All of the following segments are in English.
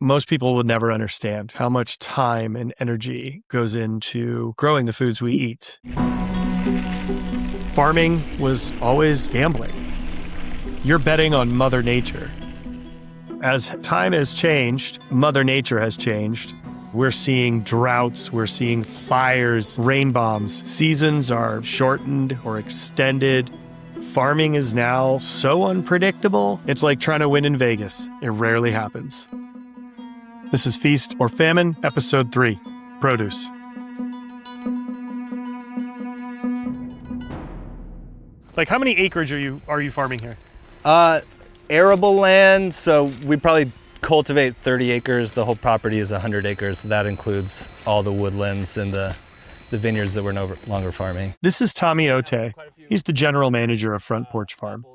Most people would never understand how much time and energy goes into growing the foods we eat. Farming was always gambling. You're betting on Mother Nature. As time has changed, Mother Nature has changed. We're seeing droughts, we're seeing fires, rain bombs. Seasons are shortened or extended. Farming is now so unpredictable, it's like trying to win in Vegas. It rarely happens. This is Feast or Famine, Episode 3, Produce. Like, how many acres are you farming here? Arable land, so we probably cultivate 30 acres. The whole property is 100 acres. So that includes all the woodlands and the vineyards that we're no longer farming. This is Tommy Ote. He's the general manager of Front Porch Farm.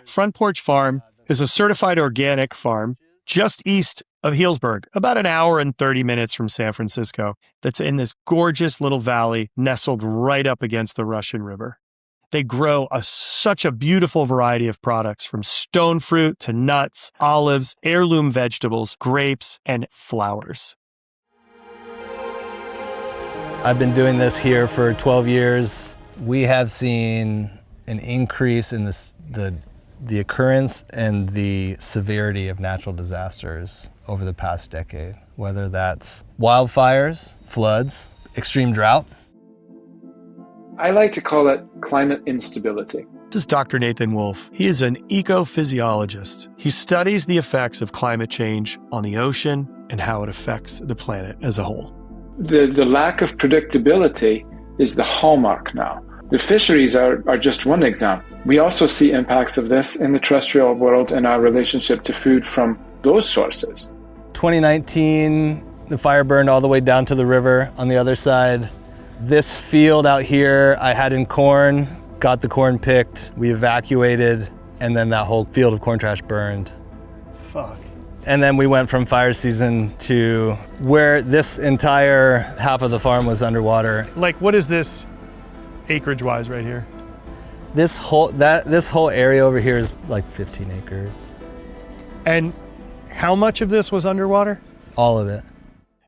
Front Porch Farm is a certified organic farm just east of Healdsburg, about an hour and 30 minutes from San Francisco, that's in this gorgeous little valley nestled right up against the Russian River. They grow such a beautiful variety of products, from stone fruit to nuts, olives, heirloom vegetables, grapes, and flowers. I've been doing this here for 12 years. We have seen an increase in the occurrence and the severity of natural disasters over the past decade, whether that's wildfires, floods, extreme drought. I like to call it climate instability. This is Dr. Nathan Wolf. He is an ecophysiologist. He studies the effects of climate change on the ocean and how it affects the planet as a whole. The lack of predictability is the hallmark now. The fisheries are just one example. We also see impacts of this in the terrestrial world and our relationship to food from those sources. 2019, the fire burned all the way down to the river on the other side. This field out here I had in corn, got the corn picked, we evacuated, and then that whole field of corn trash burned. Fuck. And then we went from fire season to where this entire half of the farm was underwater. Like, what is this acreage-wise right here? This whole area over here is like 15 acres. And how much of this was underwater? All of it.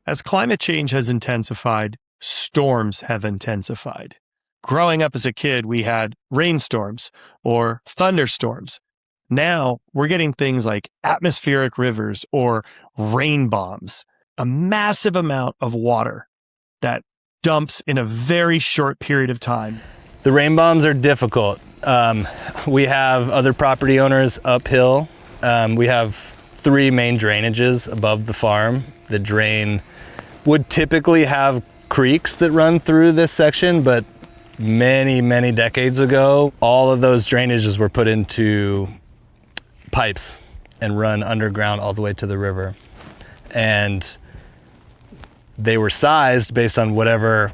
As climate change has intensified, storms have intensified. Growing up as a kid, we had rainstorms or thunderstorms. Now we're getting things like atmospheric rivers or rain bombs, a massive amount of water that dumps in a very short period of time. The rain bombs are difficult. We have other property owners uphill. We have 3 main drainages above the farm. The drain would typically have creeks that run through this section, but many decades ago, all of those drainages were put into pipes and run underground all the way to the river. And they were sized based on whatever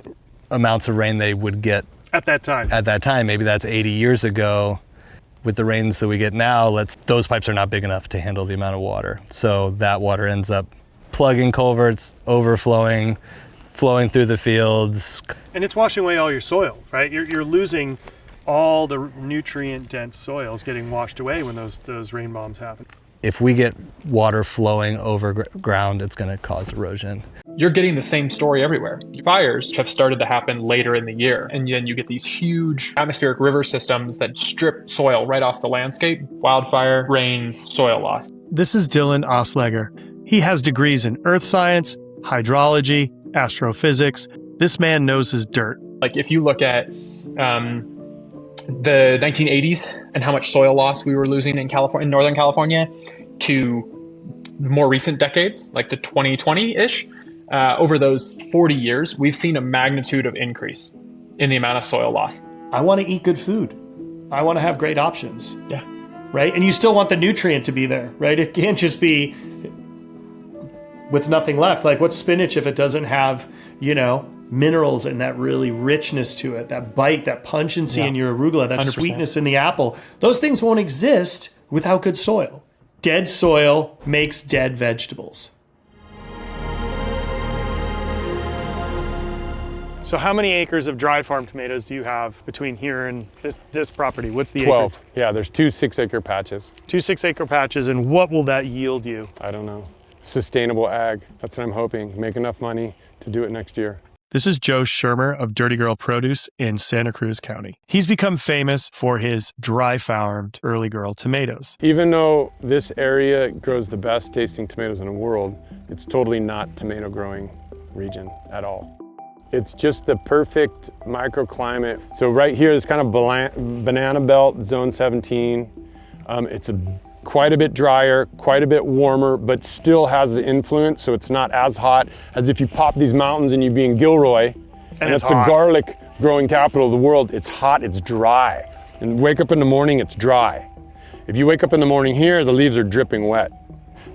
amounts of rain they would get At that time. Maybe that's 80 years ago. With the rains that we get now, those pipes are not big enough to handle the amount of water. So that water ends up plugging culverts, overflowing, flowing through the fields. And it's washing away all your soil, right? You're losing all the nutrient-dense soils getting washed away when those rain bombs happen. If we get water flowing over ground, it's going to cause erosion. You're getting the same story everywhere. Fires have started to happen later in the year, and then you get these huge atmospheric river systems that strip soil right off the landscape. Wildfire, rains, soil loss. This is Dylan Oslegger. He has degrees in earth science, hydrology, astrophysics. This man knows his dirt. Like, if you look at the 1980s and how much soil loss we were losing in California, in Northern California, to more recent decades, like the 2020-ish, over those 40 years, we've seen a magnitude of increase in the amount of soil loss. I want to eat good food. I want to have great options. Yeah. Right? And you still want the nutrient to be there, right? It can't just be with nothing left. Like, what's spinach if it doesn't have, minerals and that really richness to it, that bite, that pungency in your arugula, that 100%. Sweetness in the apple. Those things won't exist without good soil. Dead soil makes dead vegetables. So how many acres of dry farm tomatoes do you have between here and this property? What's the 12. acreage? Yeah, there's 2 6-acre patches. 2 6-acre patches, and what will that yield you? I don't know. sustainable ag. That's what I'm hoping, make enough money to do it next year. This is Joe Shermer of Dirty Girl Produce in Santa Cruz County. He's become famous for his dry farmed Early Girl tomatoes. Even though this area grows the best tasting tomatoes in the world, it's totally not tomato growing region at all. It's just the perfect microclimate. So right here is kind of banana belt, zone 17. It's quite a bit drier, quite a bit warmer, but still has the influence, so it's not as hot as if you pop these mountains and you'd be in Gilroy, and it's the garlic growing capital of the world. It's hot, it's dry. And wake up in the morning, it's dry. If you wake up in the morning here, the leaves are dripping wet.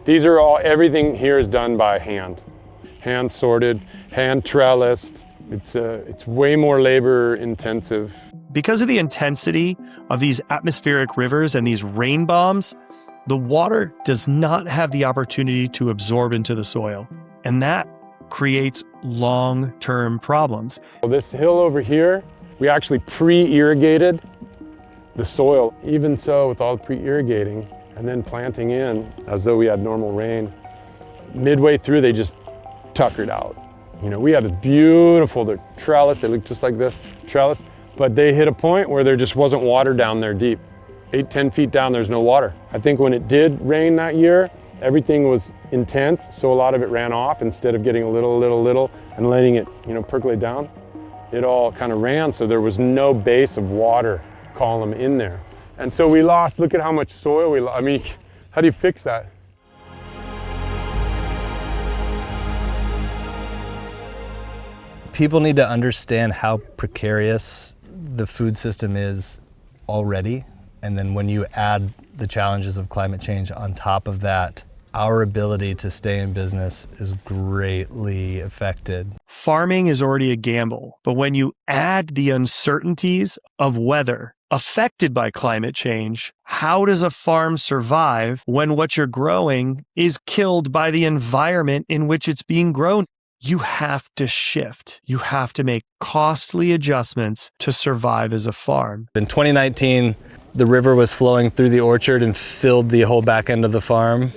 These are all, everything here is done by hand. Hand sorted, hand trellised. It's way more labor intensive. Because of the intensity of these atmospheric rivers and these rain bombs, the water does not have the opportunity to absorb into the soil, and that creates long-term problems. This hill over here, we actually pre-irrigated the soil. Even so, with all the pre-irrigating and then planting in as though we had normal rain, midway through they just tuckered out. You know, we had a beautiful trellis, they look just like this, trellis, but they hit a point where there just wasn't water down there deep. 8-10 feet down, there's no water. I think when it did rain that year, everything was intense, so a lot of it ran off instead of getting a little, and letting it, percolate down. It all kind of ran, so there was no base of water column in there. And so we lost, look at how much soil we lost. I mean, how do you fix that? People need to understand how precarious the food system is already. And then when you add the challenges of climate change on top of that, our ability to stay in business is greatly affected. Farming is already a gamble, but when you add the uncertainties of weather affected by climate change, how does a farm survive when what you're growing is killed by the environment in which it's being grown? You have to shift. You have to make costly adjustments to survive as a farm. In 2019, the river was flowing through the orchard and filled the whole back end of the farm.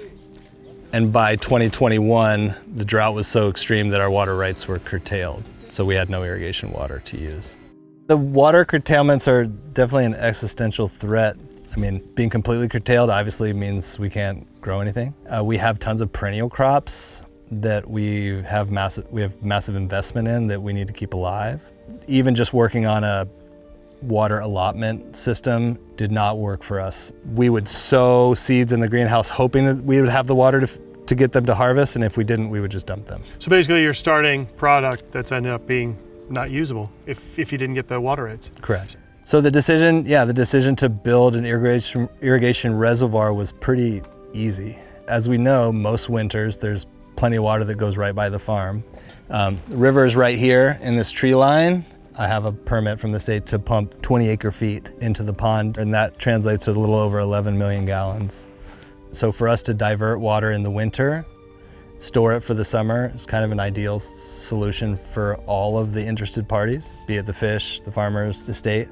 And by 2021, the drought was so extreme that our water rights were curtailed. So we had no irrigation water to use. The water curtailments are definitely an existential threat. I mean, being completely curtailed obviously means we can't grow anything. We have tons of perennial crops that we have massive investment in that we need to keep alive. Even just working on a water allotment system did not work for us. We would sow seeds in the greenhouse hoping that we would have the water to get them to harvest, and if we didn't, we would just dump them. So basically you're starting product that's ended up being not usable if you didn't get the water rights. Correct. So the decision to build an irrigation reservoir was pretty easy. As we know, most winters there's plenty of water that goes right by the farm. The river is right here in this tree line. I have a permit from the state to pump 20 acre feet into the pond, and that translates to a little over 11 million gallons. So for us to divert water in the winter, store it for the summer, is kind of an ideal solution for all of the interested parties, be it the fish, the farmers, the state.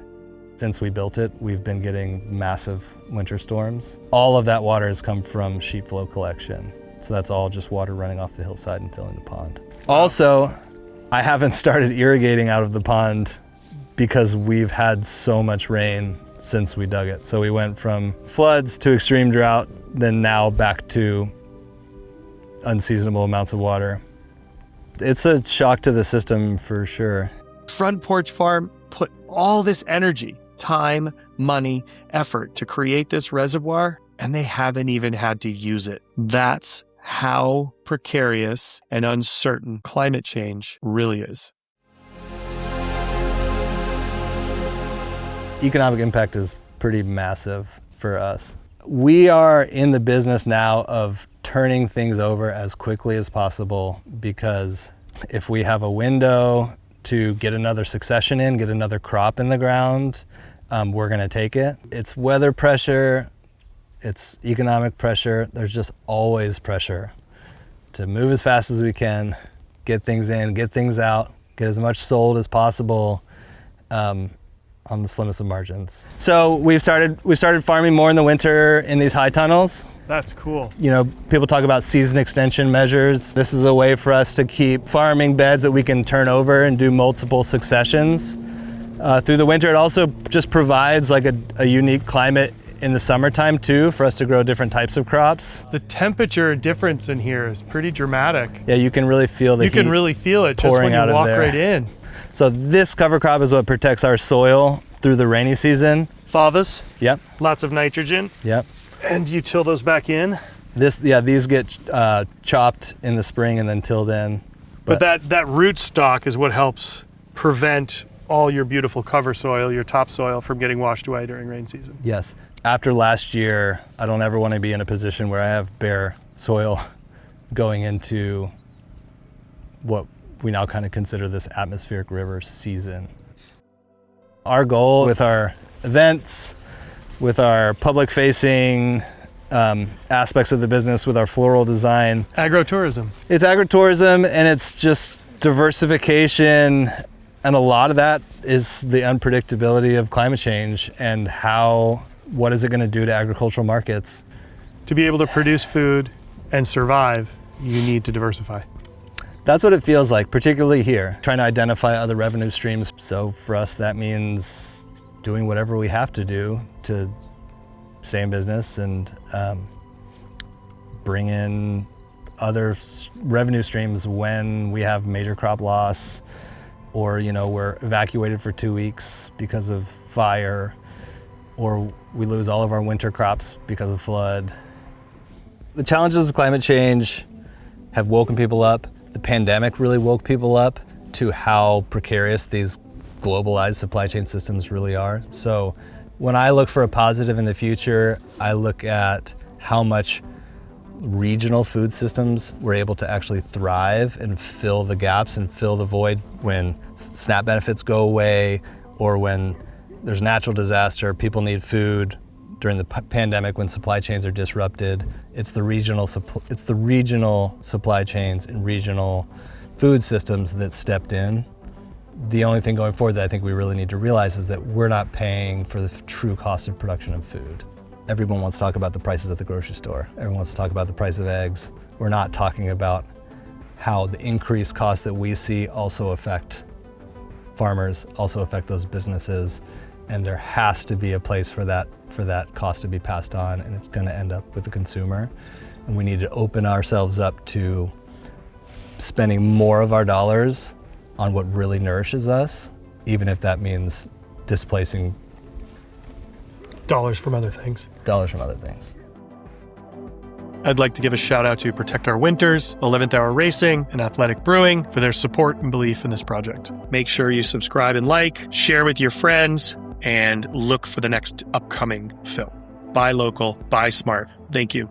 Since we built it, we've been getting massive winter storms. All of that water has come from sheet flow collection. So that's all just water running off the hillside and filling the pond. Also, I haven't started irrigating out of the pond because we've had so much rain since we dug it. So we went from floods to extreme drought, then now back to unseasonable amounts of water. It's a shock to the system for sure. Front Porch Farm put all this energy, time, money, effort to create this reservoir, and they haven't even had to use it. That's how precarious and uncertain climate change really is. Economic impact is pretty massive for us. We are in the business now of turning things over as quickly as possible, because if we have a window to get another succession in, get another crop in the ground, we're gonna take it. It's weather pressure, it's economic pressure. There's just always pressure to move as fast as we can, get things in, get things out, get as much sold as possible on the slimmest of margins. So we started farming more in the winter in these high tunnels. That's cool. You know, people talk about season extension measures. This is a way for us to keep farming beds that we can turn over and do multiple successions through the winter. It also just provides like a unique climate in the summertime too for us to grow different types of crops. The temperature difference in here is pretty dramatic. Yeah, you can really feel the heat. You can really feel it just when you walk right in. So this cover crop is what protects our soil through the rainy season. Favas. Yep. Lots of nitrogen. Yep. And you till those back in? These get chopped in the spring and then tilled in. But that root stock is what helps prevent all your beautiful cover soil, your topsoil, from getting washed away during rain season. Yes. After last year, I don't ever want to be in a position where I have bare soil going into what we now kind of consider this atmospheric river season. Our goal with our events, with our public-facing aspects of the business, with our floral design. Agritourism. It's agritourism, and it's just diversification, and a lot of that is the unpredictability of climate change and what is it going to do to agricultural markets. To be able to produce food and survive, you need to diversify. That's what it feels like, particularly here, trying to identify other revenue streams. So for us, that means doing whatever we have to do to stay in business and bring in other revenue streams when we have major crop loss, or we're evacuated for 2 weeks because of fire, or we lose all of our winter crops because of flood. The challenges of climate change have woken people up. The pandemic really woke people up to how precarious these globalized supply chain systems really are. So when I look for a positive in the future, I look at how much regional food systems were able to actually thrive and fill the gaps and fill the void when SNAP benefits go away, or when there's natural disaster, people need food. During the pandemic, when supply chains are disrupted, it's the regional supply chains and regional food systems that stepped in. The only thing going forward that I think we really need to realize is that we're not paying for the true cost of production of food. Everyone wants to talk about the prices at the grocery store. Everyone wants to talk about the price of eggs. We're not talking about how the increased costs that we see also affect farmers, also affect those businesses. And there has to be a place for that cost to be passed on, and it's going to end up with the consumer. And we need to open ourselves up to spending more of our dollars on what really nourishes us, even if that means displacing dollars from other things. I'd like to give a shout out to Protect Our Winters, 11th Hour Racing, and Athletic Brewing for their support and belief in this project. Make sure you subscribe and like, share with your friends, and look for the next upcoming film. Buy local, buy smart. Thank you.